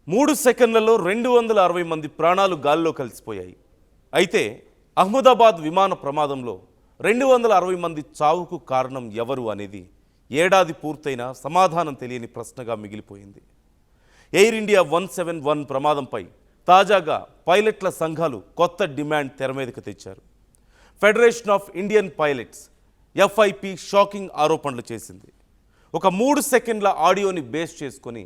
3 సెకన్లలో 260 మంది ప్రాణాలు గాల్లో కలిసిపోయాయి. అయితే అహ్మదాబాద్ విమాన ప్రమాదంలో 260 మంది చావుకు కారణం ఎవరు అనేది ఏడాది పూర్తయినా సమాధానం తెలియని ప్రశ్నగా మిగిలిపోయింది. ఎయిర్ ఇండియా 171 ప్రమాదంపై తాజాగా పైలట్ల సంఘాలు కొత్త డిమాండ్ తెరమీదకు తెచ్చారు. Federation of Indian pilots FIP shocking ఆరోపణలు చేసింది. ఒక 3 సెకండ్ల ఆడియోని బేస్ చేసుకొని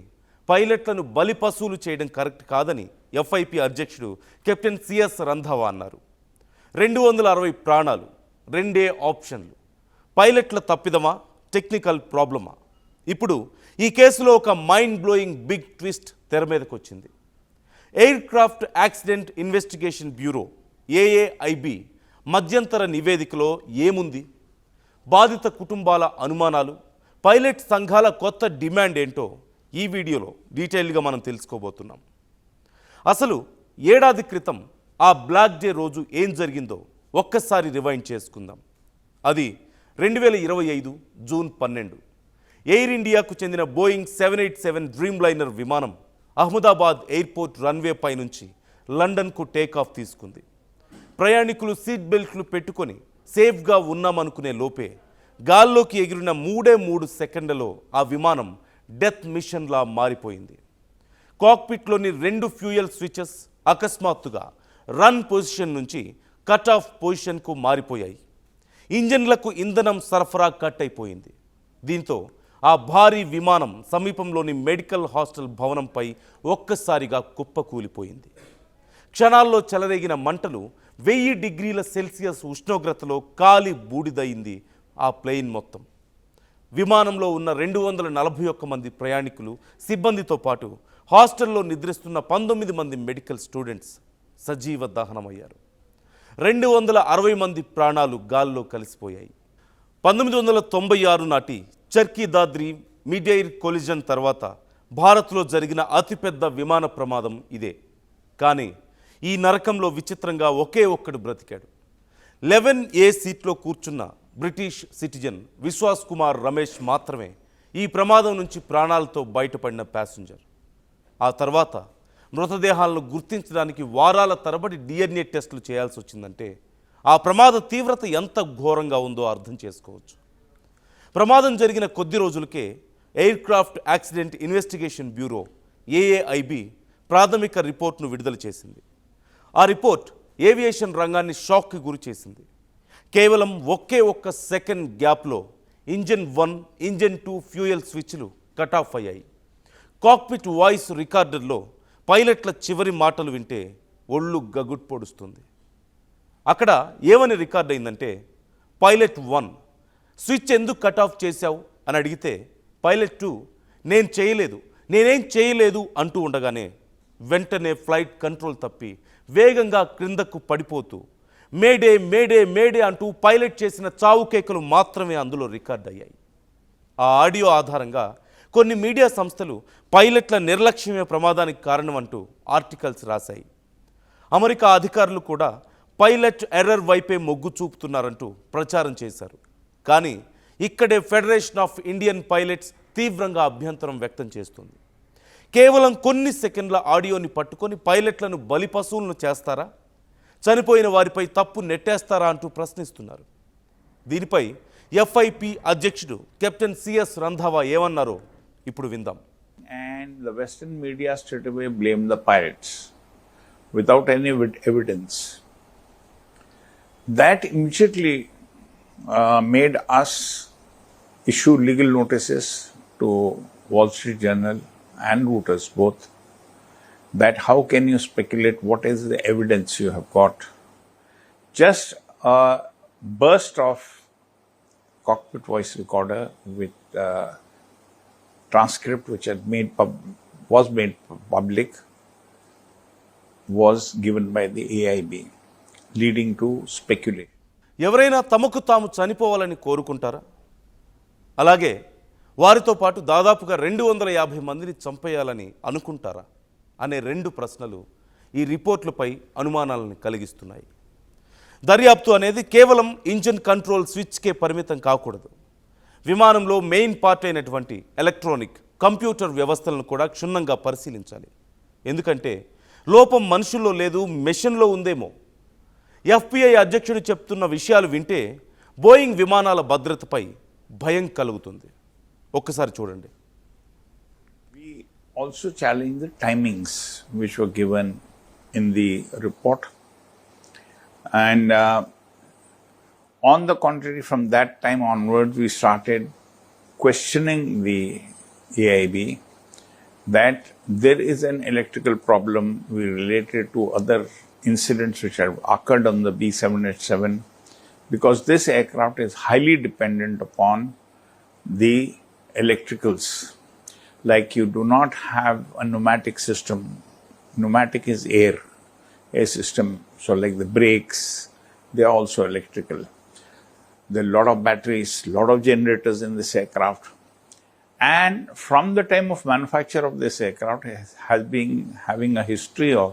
పైలట్లను బలిపశువులు చేయడం కరెక్ట్ కాదని ఎఫ్ఐపి అధ్యక్షుడు కెప్టెన్ సిఎస్ రంధావా అన్నారు. 260 ప్రాణాలు, రెండే ఆప్షన్లు. పైలట్ల తప్పిదమా, టెక్నికల్ ప్రాబ్లమా? ఇప్పుడు ఈ కేసులో ఒక మైండ్ బ్లోయింగ్ బిగ్ ట్విస్ట్ తెర మీదకు వచ్చింది. Air craft accident investigation bureau AAIB మధ్యంతర నివేదికలో ఏముంది? బాధిత కుటుంబాల అనుమానాలు, పైలట్ సంఘాల కొత్త డిమాండ్ ఏంటో ఈ వీడియోలో డీటెయిల్గా మనం తెలుసుకోబోతున్నాం. అసలు ఏడాది క్రితం ఆ బ్లాక్ డే రోజు ఏం జరిగిందో ఒక్కసారి రివైండ్ చేసుకుందాం. అది 2025 జూన్ 12. ఎయిర్ ఇండియాకు చెందిన బోయింగ్ 787 డ్రీమ్ లైనర్ విమానం అహ్మదాబాద్ ఎయిర్పోర్ట్ రన్వే పై నుంచి లండన్కు టేకాఫ్ తీసుకుంది. ప్రయాణికులు సీట్ బెల్ట్లు పెట్టుకొని సేఫ్గా ఉన్నామనుకునే లోపే గాల్లోకి ఎగిరిన 3 సెకండ్లలో ఆ విమానం డెత్ మిషన్లా మారిపోయింది. కాక్పిట్లోని 2 ఫ్యూయల్ స్విచెస్ అకస్మాత్తుగా రన్ పొజిషన్ నుంచి కట్ ఆఫ్ పొజిషన్కు మారిపోయాయి. ఇంజన్లకు ఇంధనం సరఫరా కట్ అయిపోయింది. దీంతో ఆ భారీ విమానం సమీపంలోని మెడికల్ హాస్టల్ భవనంపై ఒక్కసారిగా కుప్పకూలిపోయింది. క్షణాల్లో చెలరేగిన మంటలు 1000 డిగ్రీల సెల్సియస్ ఉష్ణోగ్రతలో కాలి బూడిదయింది ఆ ప్లేన్ మొత్తం. విమానంలో ఉన్న 241 మంది ప్రయాణికులు, సిబ్బందితో పాటు హాస్టల్లో నిద్రిస్తున్న 19 మంది మెడికల్ స్టూడెంట్స్ సజీవ దహనమయ్యారు. 260 మంది ప్రాణాలు గాల్లో కలిసిపోయాయి. 1996 నాటి చర్కీ దాద్రి మిడ్-ఎయిర్ కొలిజన్ తర్వాత భారత్లో జరిగిన అతిపెద్ద విమాన ప్రమాదం ఇదే. కానీ ఈ నరకంలో విచిత్రంగా ఒకే ఒక్కడు బ్రతికాడు. 11A సీట్లో కూర్చున్న బ్రిటిష్ సిటిజన్ విశ్వాస్ కుమార్ రమేష్ మాత్రమే ఈ ప్రమాదం నుంచి ప్రాణాలతో బయటపడిన ప్యాసింజర్. ఆ తర్వాత మృతదేహాలను గుర్తించడానికి వారాల తరబడి DNA టెస్టులు చేయాల్సి వచ్చిందంటే ఆ ప్రమాద తీవ్రత ఎంత ఘోరంగా ఉందో అర్థం చేసుకోవచ్చు. ప్రమాదం జరిగిన కొద్ది రోజులకే air craft accident investigation bureau AAIB ప్రాథమిక రిపోర్ట్ను విడుదల చేసింది. ఆ రిపోర్ట్ ఏవియేషన్ రంగాన్ని షాక్కి గురి చేసింది. కేవలం ఒక్క సెకండ్ గ్యాప్లో ఇంజన్ 1, ఇంజన్ 2 ఫ్యూయల్ స్విచ్లు కట్ ఆఫ్ అయ్యాయి. కాక్పిట్ వాయిస్ రికార్డర్లో పైలట్ల చివరి మాటలు వింటే ఒళ్ళు గగుట్ పొడుస్తుంది. అక్కడ ఏమని రికార్డ్ అయిందంటే, పైలట్ 1 స్విచ్ ఎందుకు కట్ ఆఫ్ చేశావు అని అడిగితే పైలట్ 2 నేనేం చేయలేదు అంటూ ఉండగానే వెంటనే ఫ్లైట్ కంట్రోల్ తప్పి వేగంగా క్రిందకు పడిపోతూ మేడే మేడే మేడే అంటూ పైలట్ చేసిన చావు కేకలు మాత్రమే అందులో రికార్డ్ అయ్యాయి. ఆ ఆడియో ఆధారంగా కొన్ని మీడియా సంస్థలు పైలట్ల నిర్లక్ష్యమే ప్రమాదానికి కారణం అంటూ ఆర్టికల్స్ రాశాయి. అమెరికా అధికారులు కూడా పైలట్ ఎర్రర్ వైపే మొగ్గు చూపుతున్నారంటూ ప్రచారం చేశారు. కానీ ఇక్కడే ఫెడరేషన్ ఆఫ్ ఇండియన్ పైలట్స్ తీవ్రంగా అభ్యంతరం వ్యక్తం చేస్తుంది. కేవలం కొన్ని సెకండ్ల ఆడియోని పట్టుకొని పైలట్లను బలిపశువులను చేస్తారా, చనిపోయిన వారిపై తప్పు నెట్టేస్తారా అంటూ ప్రశ్నిస్తున్నారు. దీనిపై ఎఫ్ఐపి అధ్యక్షుడు కెప్టెన్ సిఎస్ రంధావా ఏమన్నారో ఇప్పుడు విందాం. And the Western media straight away blamed the pirates without any evidence. That immediately made us issue legal notices to Wall Street Journal and Reuters both, that how can you speculate, what is the evidence you have got? Just a burst of cockpit voice recorder with transcript which was made public was given by the AIB, leading to speculation. ఎవరైనా తమకు తాము చనిపోవాలని కోరుకుంటారా? అలాగే వారితో పాటు దాదాపుగా 250 మందిని చంపేయాలని అనుకుంటారా అనే 2 ప్రశ్నలు ఈ రిపోర్ట్లపై అనుమానాలను కలిగిస్తున్నాయి. దర్యాప్తు అనేది కేవలం ఇంజిన్ కంట్రోల్ స్విచ్కే పరిమితం కాకూడదు. విమానంలో మెయిన్ పార్ట్ అయినటువంటి ఎలక్ట్రానిక్, కంప్యూటర్ వ్యవస్థలను కూడా క్షుణ్ణంగా పరిశీలించాలి. ఎందుకంటే లోపం మనుషుల్లో లేదు, మెషిన్లో ఉందేమో. ఎఫ్బిఐ అధ్యక్షుడు చెప్తున్న విషయాలు వింటే బోయింగ్ విమానాల భద్రతపై భయం కలుగుతుంది. ఒక్కసారి చూడండి. We also challenge the timings which were given in the report. And on the contrary, from that time onwards, we started questioning the AIB that there is an electrical problem we related to other incidents which have occurred on the B787, because this aircraft is highly dependent upon the electricals. Like you do not have a pneumatic system. Pneumatic is air system. So like the brakes, they are also electrical. There are a lot of batteries, lot of generators in this aircraft. And from the time of manufacture of this aircraft has been having a history of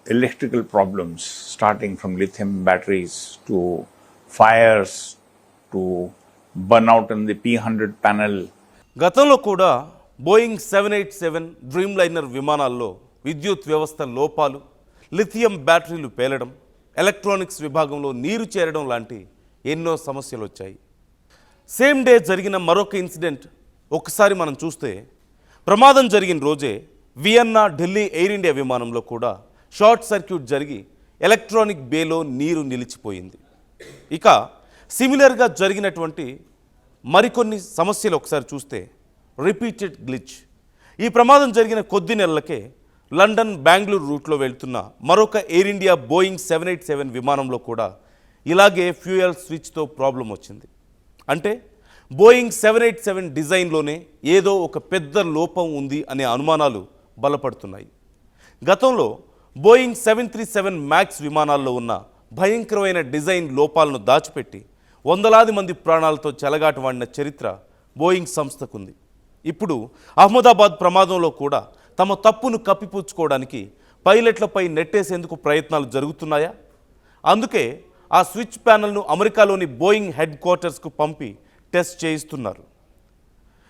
electrical problems, starting from lithium batteries to fires to burnout in the P100 panel. గతంలో కూడా Boeing 787 dream liner విమానాల్లో విద్యుత్ వ్యవస్థ లోపాలు, lithium బ్యాటరీలు పేలడం, electronics విభాగంలో నీరు చేరడం లాంటి ఎన్నో సమస్యలు వచ్చాయి. సేమ్ డే జరిగిన మరొక ఇన్సిడెంట్ ఒకసారి మనం చూస్తే, ప్రమాదం జరిగిన రోజే వియన్నా ఢిల్లీ ఎయిర్ ఇండియా విమానంలో కూడా షార్ట్ సర్క్యూట్ జరిగి ఎలక్ట్రానిక్ బేలో నీరు నిలిచిపోయింది. ఇక సిమిలర్గా జరిగినటువంటి మరికొన్ని సమస్యలు ఒకసారి చూస్తే, రిపీటెడ్ గ్లిచ్. ఈ ప్రమాదం జరిగిన కొద్ది నెలలకే లండన్ బెంగళూరు రూట్లో వెళ్తున్న మరొక ఎయిర్ ఇండియా బోయింగ్ 787 విమానంలో కూడా ఇలాగే ఫ్యూయల్ స్విచ్తో ప్రాబ్లం వచ్చింది. అంటే బోయింగ్ 787 డిజైన్లోనే ఏదో ఒక పెద్ద లోపం ఉంది అనే అనుమానాలు బలపడుతున్నాయి. గతంలో బోయింగ్ 737 మ్యాక్స్ విమానాల్లో ఉన్న భయంకరమైన డిజైన్ లోపాలను దాచిపెట్టి వందలాది మంది ప్రాణాలతో చెలగాటమాడిన చరిత్ర బోయింగ్ సంస్థకుంది. ఇప్పుడు అహ్మదాబాద్ ప్రమాదంలో కూడా తమ తప్పును కప్పిపుచ్చుకోవడానికి పైలట్లపై నెట్టేసేందుకు ప్రయత్నాలు జరుగుతున్నాయా? అందుకే ఆ స్విచ్ ప్యానల్ను అమెరికాలోని బోయింగ్ హెడ్ క్వార్టర్స్కు పంపి టెస్ట్ చేయిస్తున్నారు.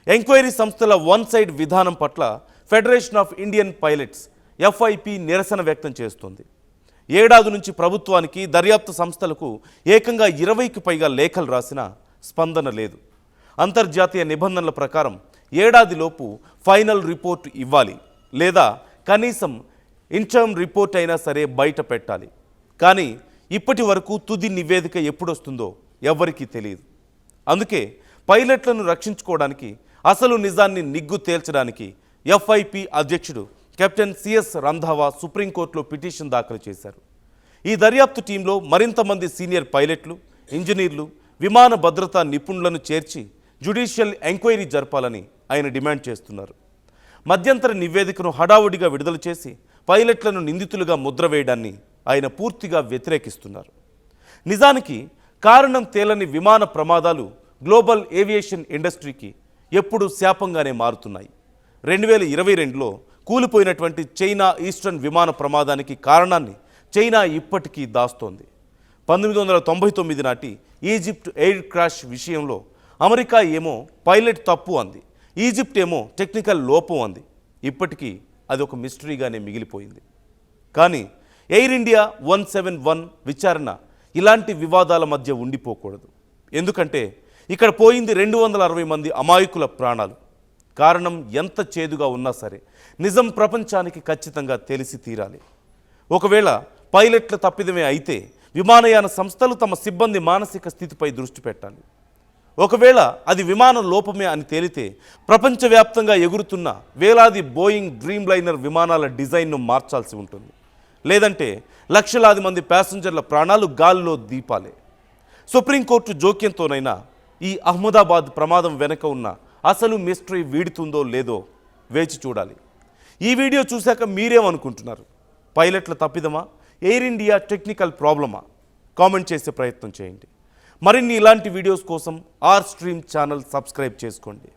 ఎంక్వైరీ సంస్థల వన్ సైడ్ విధానం పట్ల federation of Indian pilots FIP నిరసన వ్యక్తం చేస్తోంది. ఏడాది నుంచి ప్రభుత్వానికి, దర్యాప్తు సంస్థలకు ఏకంగా 20కి పైగా లేఖలు రాసినా స్పందన లేదు. అంతర్జాతీయ నిబంధనల ప్రకారం ఏడాదిలోపు ఫైనల్ రిపోర్ట్ ఇవ్వాలి, లేదా కనీసం ఇంటర్మ్ రిపోర్ట్ అయినా సరే బయట పెట్టాలి. కానీ ఇప్పటి వరకు తుది నివేదిక ఎప్పుడొస్తుందో ఎవ్వరికీ తెలియదు. అందుకే పైలట్లను రక్షించుకోవడానికి, అసలు నిజాన్ని నిగ్గు తేల్చడానికి FIP అధ్యక్షుడు కెప్టెన్ CS రంధావా సుప్రీంకోర్టులో పిటిషన్ దాఖలు చేశారు. ఈ దర్యాప్తు టీంలో మరింత మంది సీనియర్ పైలట్లు, ఇంజనీర్లు, విమాన భద్రతా నిపుణులను చేర్చి జ్యుడిషియల్ ఎంక్వైరీ జరపాలని ఆయన డిమాండ్ చేస్తున్నారు. మధ్యంతర నివేదికను హడావుడిగా విడుదల చేసి పైలట్లను నిందితులుగా ముద్ర వేయడాన్ని ఆయన పూర్తిగా వ్యతిరేకిస్తున్నారు. నిజానికి కారణం తేలని విమాన ప్రమాదాలు గ్లోబల్ ఏవియేషన్ ఇండస్ట్రీకి ఎప్పుడూ శాపంగానే మారుతున్నాయి. 2022లో కూలిపోయినటువంటి చైనా ఈస్టర్న్ విమాన ప్రమాదానికి కారణాన్ని చైనా ఇప్పటికీ దాస్తోంది. 1999 నాటి ఈజిప్ట్ ఎయిర్ క్రాష్ విషయంలో అమెరికా ఏమో పైలట్ తప్పు అంది, ఈజిప్ట్ ఏమో టెక్నికల్ లోపం అంది. ఇప్పటికీ అది ఒక మిస్టరీగానే మిగిలిపోయింది. కానీ ఎయిర్ ఇండియా 171 విచారణ ఇలాంటి వివాదాల మధ్య ఉండిపోకూడదు. ఎందుకంటే ఇక్కడ పోయింది 260 మంది అమాయకుల ప్రాణాలు. కారణం ఎంత చేదుగా ఉన్నా సరే నిజం ప్రపంచానికి ఖచ్చితంగా తెలిసి తీరాలి. ఒకవేళ పైలట్ల తప్పిదమే అయితే విమానయాన సంస్థలు తమ సిబ్బంది మానసిక స్థితిపై దృష్టి పెట్టాలి. ఒకవేళ అది విమాన లోపమే అని తేలితే ప్రపంచవ్యాప్తంగా ఎగురుతున్న వేలాది బోయింగ్ డ్రీమ్ లైనర్ విమానాల డిజైన్ను మార్చాల్సి ఉంటుంది. లేదంటే లక్షలాది మంది ప్యాసింజర్ల ప్రాణాలు గాల్లో దీపాలే. సుప్రీంకోర్టు జోక్యంతోనైనా ఈ అహ్మదాబాద్ ప్రమాదం వెనుక ఉన్న అసలు మిస్టరీ వీడుతుందో లేదో వేచి చూడాలి. ఈ వీడియో చూశాక మీరేమనుకుంటున్నారు? పైలట్ల తప్పిదమా, ఎయిర్ ఇండియా టెక్నికల్ ప్రాబ్లమా? కామెంట్ చేసే ప్రయత్నం చేయండి. మరిన్ని ఇలాంటి వీడియోస్ కోసం ఆర్ స్ట్రీమ్ ఛానల్ సబ్స్క్రైబ్ చేసుకోండి.